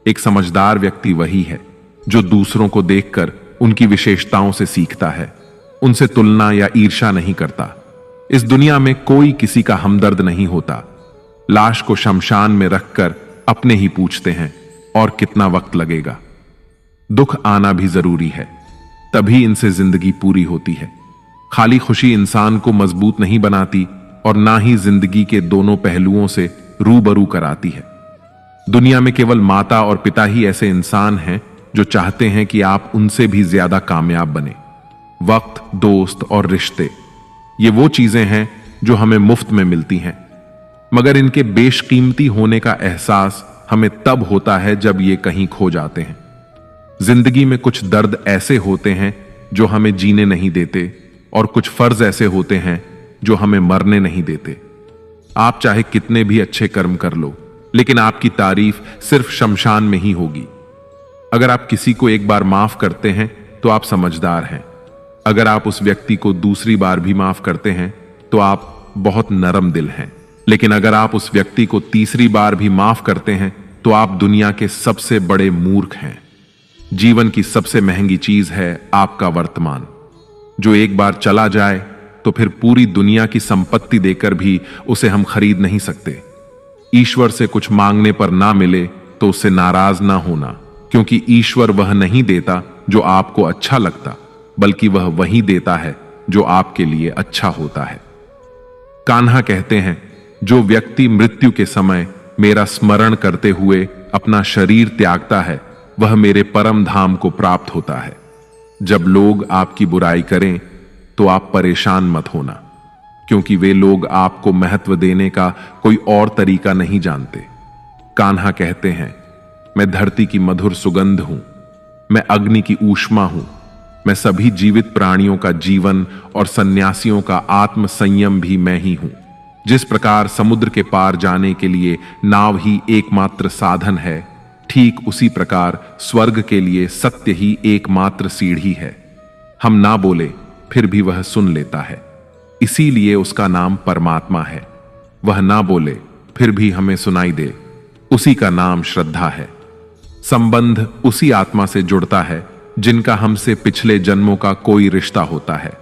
एक समझदार व्यक्ति वही है जो दूसरों को देखकर उनकी विशेषताओं से सीखता है, उनसे तुलना या ईर्ष्या नहीं करता। इस दुनिया में कोई किसी का हमदर्द नहीं होता। लाश को शमशान में रखकर अपने ही पूछते हैं, और कितना वक्त लगेगा। दुख आना भी जरूरी है, तभी इनसे जिंदगी पूरी होती है। खाली खुशी इंसान को मजबूत नहीं बनाती, और ना ही जिंदगी के दोनों पहलुओं से रूबरू कराती है। दुनिया में केवल माता और पिता ही ऐसे इंसान हैं जो चाहते हैं कि आप उनसे भी ज्यादा कामयाब बने। वक्त, दोस्त और रिश्ते, ये वो चीजें हैं जो हमें मुफ्त में मिलती हैं, मगर इनके बेशकीमती होने का एहसास हमें तब होता है जब ये कहीं खो जाते हैं। जिंदगी में कुछ दर्द ऐसे होते हैं जो हमें जीने नहीं देते, और कुछ फर्ज ऐसे होते हैं जो हमें मरने नहीं देते। आप चाहे कितने भी अच्छे कर्म कर लो, लेकिन आपकी तारीफ सिर्फ शमशान में ही होगी। अगर आप किसी को एक बार माफ करते हैं तो आप समझदार हैं। अगर आप उस व्यक्ति को दूसरी बार भी माफ करते हैं तो आप बहुत नरम दिल हैं। लेकिन अगर आप उस व्यक्ति को तीसरी बार भी माफ करते हैं तो आप दुनिया के सबसे बड़े मूर्ख हैं। जीवन की सबसे महंगी चीज है आपका वर्तमान, जो एक बार चला जाए तो फिर पूरी दुनिया की संपत्ति देकर भी उसे हम खरीद नहीं सकते। ईश्वर से कुछ मांगने पर ना मिले तो उससे नाराज ना होना, क्योंकि ईश्वर वह नहीं देता जो आपको अच्छा लगता, बल्कि वह वही देता है जो आपके लिए अच्छा होता है। कान्हा कहते हैं, जो व्यक्ति मृत्यु के समय मेरा स्मरण करते हुए अपना शरीर त्यागता है, वह मेरे परम धाम को प्राप्त होता है। जब लोग आपकी बुराई करें तो आप परेशान मत होना, क्योंकि वे लोग आपको महत्व देने का कोई और तरीका नहीं जानते। कान्हा कहते हैं, मैं धरती की मधुर सुगंध हूं, मैं अग्नि की ऊष्मा हूं, मैं सभी जीवित प्राणियों का जीवन और सन्यासियों का आत्म संयम भी मैं ही हूं। जिस प्रकार समुद्र के पार जाने के लिए नाव ही एकमात्र साधन है, ठीक उसी प्रकार स्वर्ग के लिए सत्य ही एकमात्र सीढ़ी है। हम ना बोले फिर भी वह सुन लेता है, इसीलिए उसका नाम परमात्मा है। वह ना बोले फिर भी हमें सुनाई दे, उसी का नाम श्रद्धा है। संबंध उसी आत्मा से जुड़ता है जिनका हमसे पिछले जन्मों का कोई रिश्ता होता है,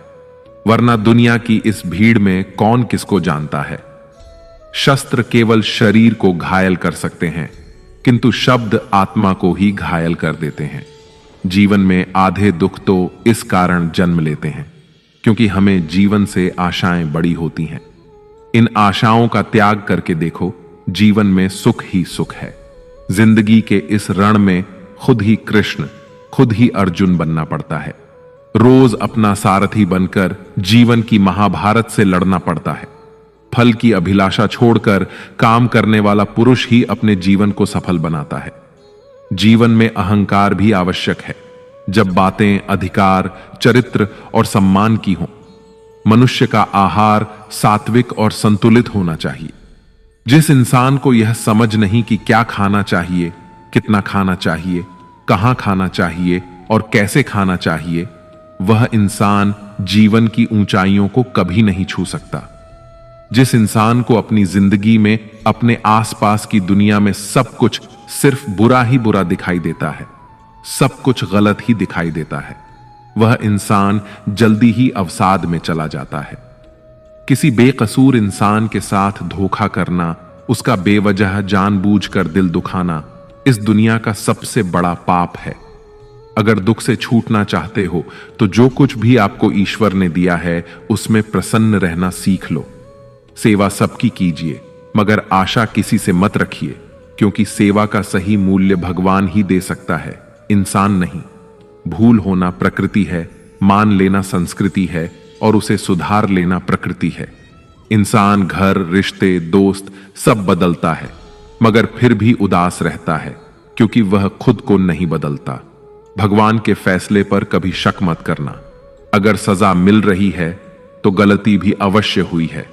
वरना दुनिया की इस भीड़ में कौन किसको जानता है। शस्त्र केवल शरीर को घायल कर सकते हैं, किंतु शब्द आत्मा को ही घायल कर देते हैं। जीवन में आधे दुख तो इस कारण जन्म लेते हैं क्योंकि हमें जीवन से आशाएं बड़ी होती हैं। इन आशाओं का त्याग करके देखो, जीवन में सुख ही सुख है। जिंदगी के इस रण में खुद ही कृष्ण, खुद ही अर्जुन बनना पड़ता है। रोज अपना सारथी बनकर जीवन की महाभारत से लड़ना पड़ता है। फल की अभिलाषा छोड़कर काम करने वाला पुरुष ही अपने जीवन को सफल बनाता है। जीवन में अहंकार भी आवश्यक है, जब बातें अधिकार, चरित्र और सम्मान की हों। मनुष्य का आहार सात्विक और संतुलित होना चाहिए। जिस इंसान को यह समझ नहीं कि क्या खाना चाहिए, कितना खाना चाहिए, कहां खाना चाहिए और कैसे खाना चाहिए, वह इंसान जीवन की ऊंचाइयों को कभी नहीं छू सकता। जिस इंसान को अपनी जिंदगी में अपने आसपास की दुनिया में सब कुछ सिर्फ बुरा ही बुरा दिखाई देता है, सब कुछ गलत ही दिखाई देता है, वह इंसान जल्दी ही अवसाद में चला जाता है। किसी बेकसूर इंसान के साथ धोखा करना, उसका बेवजह जानबूझकर दिल दुखाना इस दुनिया का सबसे बड़ा पाप है। अगर दुख से छूटना चाहते हो तो जो कुछ भी आपको ईश्वर ने दिया है उसमें प्रसन्न रहना सीख लो। सेवा सबकी कीजिए, मगर आशा किसी से मत रखिए, क्योंकि सेवा का सही मूल्य भगवान ही दे सकता है, इंसान नहीं। भूल होना प्रकृति है, मान लेना संस्कृति है और उसे सुधार लेना प्रकृति है। इंसान घर, रिश्ते, दोस्त सब बदलता है, मगर फिर भी उदास रहता है, क्योंकि वह खुद को नहीं बदलता। भगवान के फैसले पर कभी शक मत करना। अगर सजा मिल रही है तो गलती भी अवश्य हुई है।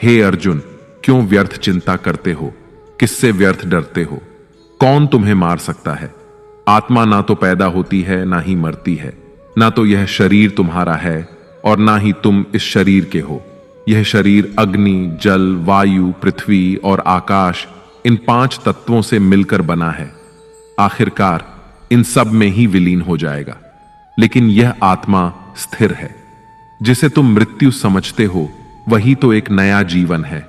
हे अर्जुन, क्यों व्यर्थ चिंता करते हो? किससे व्यर्थ डरते हो? कौन तुम्हें मार सकता है? आत्मा ना तो पैदा होती है, ना ही मरती है। ना तो यह शरीर तुम्हारा है और ना ही तुम इस शरीर के हो। यह शरीर अग्नि, जल, वायु, पृथ्वी और आकाश, इन 5 तत्वों से मिलकर बना है। आखिरकार इन सब में ही विलीन हो जाएगा। लेकिन यह आत्मा स्थिर है। जिसे तुम मृत्यु समझते हो वही तो एक नया जीवन है।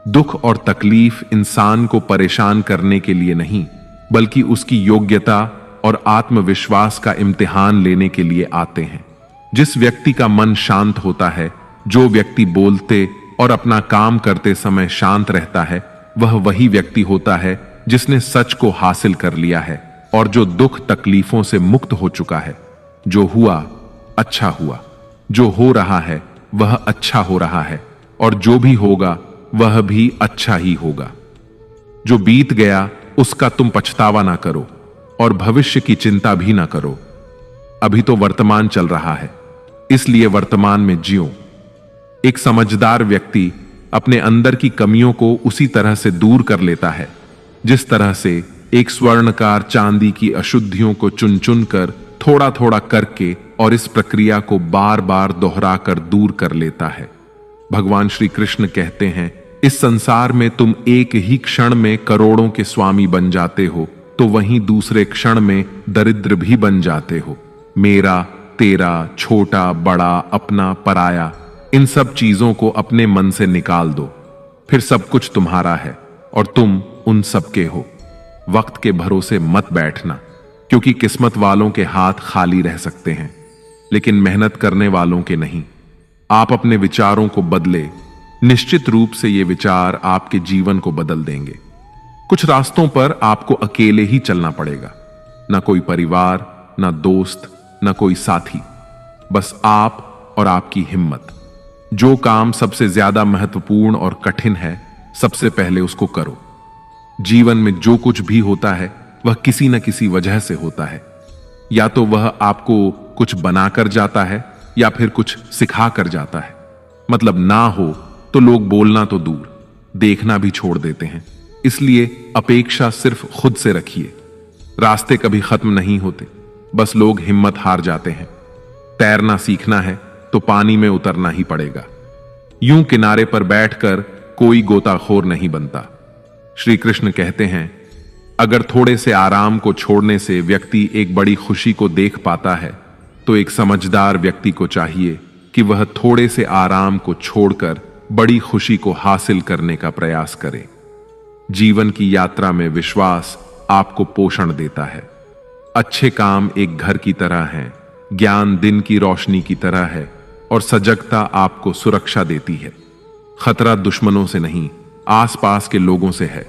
दुख और तकलीफ इंसान को परेशान करने के लिए नहीं, बल्कि उसकी योग्यता और आत्मविश्वास का इम्तिहान लेने के लिए आते हैं। जिस व्यक्ति का मन शांत होता है, जो व्यक्ति बोलते और अपना काम करते समय शांत रहता है, वह वही व्यक्ति होता है जिसने सच को हासिल कर लिया है और जो दुख तकलीफों से मुक्त हो चुका है। जो हुआ अच्छा हुआ, जो हो रहा है वह अच्छा हो रहा है और जो भी होगा वह भी अच्छा ही होगा। जो बीत गया उसका तुम पछतावा ना करो और भविष्य की चिंता भी ना करो। अभी तो वर्तमान चल रहा है, इसलिए वर्तमान में जियो। एक समझदार व्यक्ति अपने अंदर की कमियों को उसी तरह से दूर कर लेता है जिस तरह से एक स्वर्णकार चांदी की अशुद्धियों को चुन चुन कर थोड़ा थोड़ा करके और इस प्रक्रिया को बार बार दोहराकर दूर कर लेता है। भगवान श्री कृष्ण कहते हैं, इस संसार में तुम एक ही क्षण में करोड़ों के स्वामी बन जाते हो तो वहीं दूसरे क्षण में दरिद्र भी बन जाते हो। मेरा, तेरा, छोटा, बड़ा, अपना, पराया, इन सब चीजों को अपने मन से निकाल दो, फिर सब कुछ तुम्हारा है और तुम उन सब के हो। वक्त के भरोसे मत बैठना, क्योंकि किस्मत वालों के हाथ खाली रह सकते हैं, लेकिन मेहनत करने वालों के नहीं। आप अपने विचारों को बदले, निश्चित रूप से ये विचार आपके जीवन को बदल देंगे। कुछ रास्तों पर आपको अकेले ही चलना पड़ेगा, ना कोई परिवार, ना दोस्त, ना कोई साथी, बस आप और आपकी हिम्मत। जो काम सबसे ज्यादा महत्वपूर्ण और कठिन है, सबसे पहले उसको करो। जीवन में जो कुछ भी होता है वह किसी न किसी वजह से होता है। या तो वह आपको कुछ बनाकर जाता है या फिर कुछ सिखा कर जाता है। मतलब ना हो तो लोग बोलना तो दूर, देखना भी छोड़ देते हैं। इसलिए अपेक्षा सिर्फ खुद से रखिए। रास्ते कभी खत्म नहीं होते, बस लोग हिम्मत हार जाते हैं। तैरना सीखना है तो पानी में उतरना ही पड़ेगा। यूं किनारे पर बैठकर कोई गोताखोर नहीं बनता। श्री कृष्ण कहते हैं, अगर थोड़े से आराम को छोड़ने से व्यक्ति एक बड़ी खुशी को देख पाता है, तो एक समझदार व्यक्ति को चाहिए कि वह थोड़े से आराम को छोड़कर बड़ी खुशी को हासिल करने का प्रयास करे। जीवन की यात्रा में विश्वास आपको पोषण देता है। अच्छे काम एक घर की तरह हैं, ज्ञान दिन की रोशनी की तरह है और सजगता आपको सुरक्षा देती है। खतरा दुश्मनों से नहीं, आसपास के लोगों से है,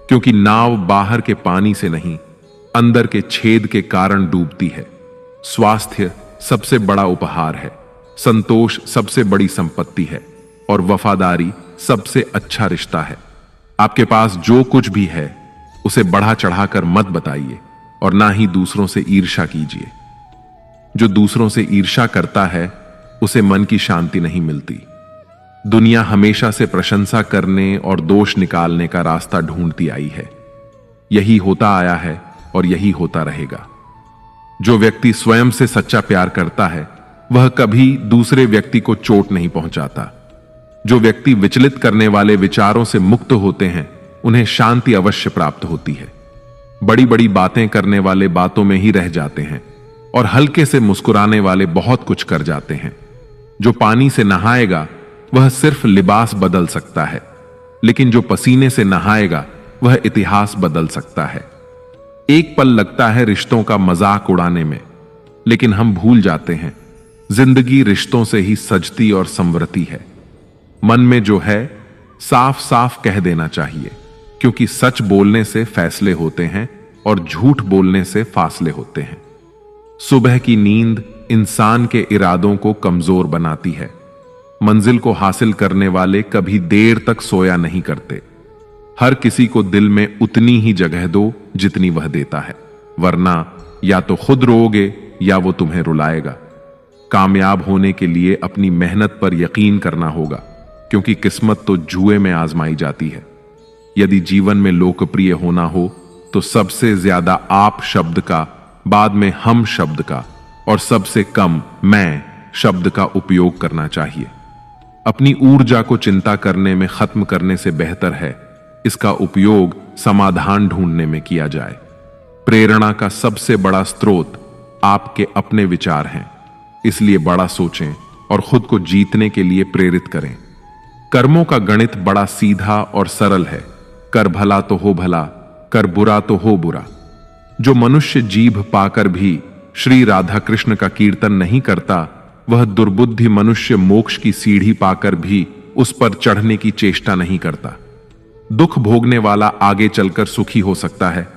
क्योंकि नाव बाहर के पानी से नहीं, अंदर के छेद के कारण डूबती है। स्वास्थ्य सबसे बड़ा उपहार है, संतोष सबसे बड़ी संपत्ति है और वफादारी सबसे अच्छा रिश्ता है। आपके पास जो कुछ भी है उसे बढ़ा चढ़ाकर मत बताइए और ना ही दूसरों से ईर्ष्या कीजिए। जो दूसरों से ईर्ष्या करता है उसे मन की शांति नहीं मिलती। दुनिया हमेशा से प्रशंसा करने और दोष निकालने का रास्ता ढूंढती आई है। यही होता आया है और यही होता रहेगा। जो व्यक्ति स्वयं से सच्चा प्यार करता है वह कभी दूसरे व्यक्ति को चोट नहीं पहुंचाता। जो व्यक्ति विचलित करने वाले विचारों से मुक्त होते हैं उन्हें शांति अवश्य प्राप्त होती है। बड़ी बड़ी बातें करने वाले बातों में ही रह जाते हैं और हल्के से मुस्कुराने वाले बहुत कुछ कर जाते हैं। जो पानी से नहाएगा वह सिर्फ लिबास बदल सकता है, लेकिन जो पसीने से नहाएगा वह इतिहास बदल सकता है। एक पल लगता है रिश्तों का मजाक उड़ाने में, लेकिन हम भूल जाते हैं जिंदगी रिश्तों से ही सजती और संवरती है। मन में जो है साफ साफ कह देना चाहिए, क्योंकि सच बोलने से फैसले होते हैं और झूठ बोलने से फासले होते हैं। सुबह की नींद इंसान के इरादों को कमजोर बनाती है। मंजिल को हासिल करने वाले कभी देर तक सोया नहीं करते। हर किसी को दिल में उतनी ही जगह दो जितनी वह देता है, वरना या तो खुद रोओगे या वो तुम्हें रुलाएगा। कामयाब होने के लिए अपनी मेहनत पर यकीन करना होगा, क्योंकि किस्मत तो जुए में आजमाई जाती है। यदि जीवन में लोकप्रिय होना हो तो सबसे ज्यादा आप शब्द का, बाद में हम शब्द का और सबसे कम मैं शब्द का उपयोग करना चाहिए। अपनी ऊर्जा को चिंता करने में खत्म करने से बेहतर है इसका उपयोग समाधान ढूंढने में किया जाए। प्रेरणा का सबसे बड़ा स्रोत आपके अपने विचार हैं, इसलिए बड़ा सोचें और खुद को जीतने के लिए प्रेरित करें। कर्मों का गणित बड़ा सीधा और सरल है। कर भला तो हो भला, कर बुरा तो हो बुरा। जो मनुष्य जीभ पाकर भी श्री राधा कृष्ण का कीर्तन नहीं करता, वह दुर्बुद्धि मनुष्य मोक्ष की सीढ़ी पाकर भी उस पर चढ़ने की चेष्टा नहीं करता। दुख भोगने वाला आगे चलकर सुखी हो सकता है,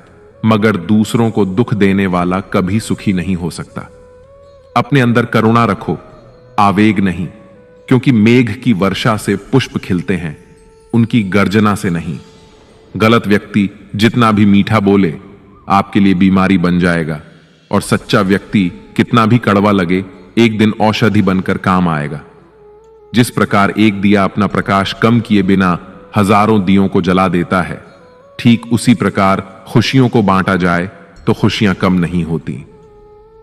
मगर दूसरों को दुख देने वाला कभी सुखी नहीं हो सकता। अपने अंदर करुणा रखो, आवेग नहीं, क्योंकि मेघ की वर्षा से पुष्प खिलते हैं, उनकी गर्जना से नहीं। गलत व्यक्ति जितना भी मीठा बोले आपके लिए बीमारी बन जाएगा, और सच्चा व्यक्ति कितना भी कड़वा लगे एक दिन औषधि बनकर काम आएगा। जिस प्रकार एक दिया अपना प्रकाश कम किए बिना हजारों दियों को जला देता है, ठीक उसी प्रकार खुशियों को बांटा जाए तो खुशियां कम नहीं होती।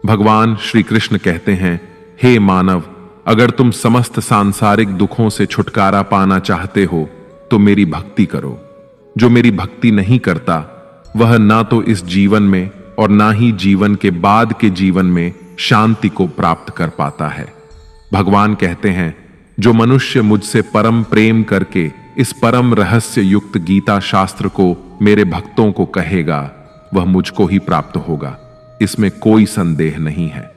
भगवान श्री कृष्ण कहते हैं, हे मानव, अगर तुम समस्त सांसारिक दुखों से छुटकारा पाना चाहते हो तो मेरी भक्ति करो। जो मेरी भक्ति नहीं करता वह ना तो इस जीवन में और ना ही जीवन के बाद के जीवन में शांति को प्राप्त कर पाता है। भगवान कहते हैं, जो मनुष्य मुझसे परम प्रेम करके इस परम रहस्य युक्त गीता शास्त्र को मेरे भक्तों को कहेगा, वह मुझको ही प्राप्त होगा, इसमें कोई संदेह नहीं है।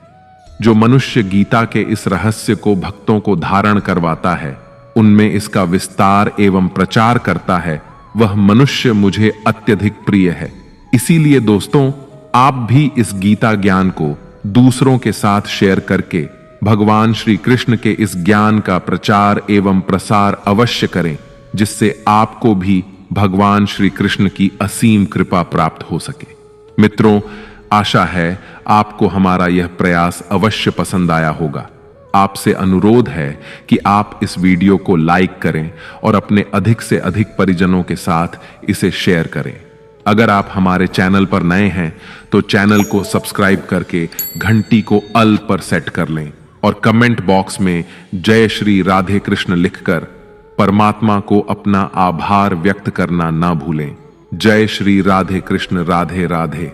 जो मनुष्य गीता के इस रहस्य को भक्तों को धारण करवाता है, उनमें इसका विस्तार एवं प्रचार करता है, वह मनुष्य मुझे अत्यधिक प्रिय है। इसीलिए दोस्तों, आप भी इस गीता ज्ञान को दूसरों के साथ शेयर करके भगवान श्री कृष्ण के इस ज्ञान का प्रचार एवं प्रसार अवश्य करें, जिससे आपको भी भगवान श्री कृष्ण की असीम कृपा प्राप्त हो सके। मित्रों, आशा है आपको हमारा यह प्रयास अवश्य पसंद आया होगा। आपसे अनुरोध है कि आप इस वीडियो को लाइक करें और अपने अधिक से अधिक परिजनों के साथ इसे शेयर करें। अगर आप हमारे चैनल पर नए हैं तो चैनल को सब्सक्राइब करके घंटी को ऑल पर सेट कर लें और कमेंट बॉक्स में जय श्री राधे कृष्ण लिखकर परमात्मा को अपना आभार व्यक्त करना ना भूलें। जय श्री राधे कृष्ण, राधे राधे।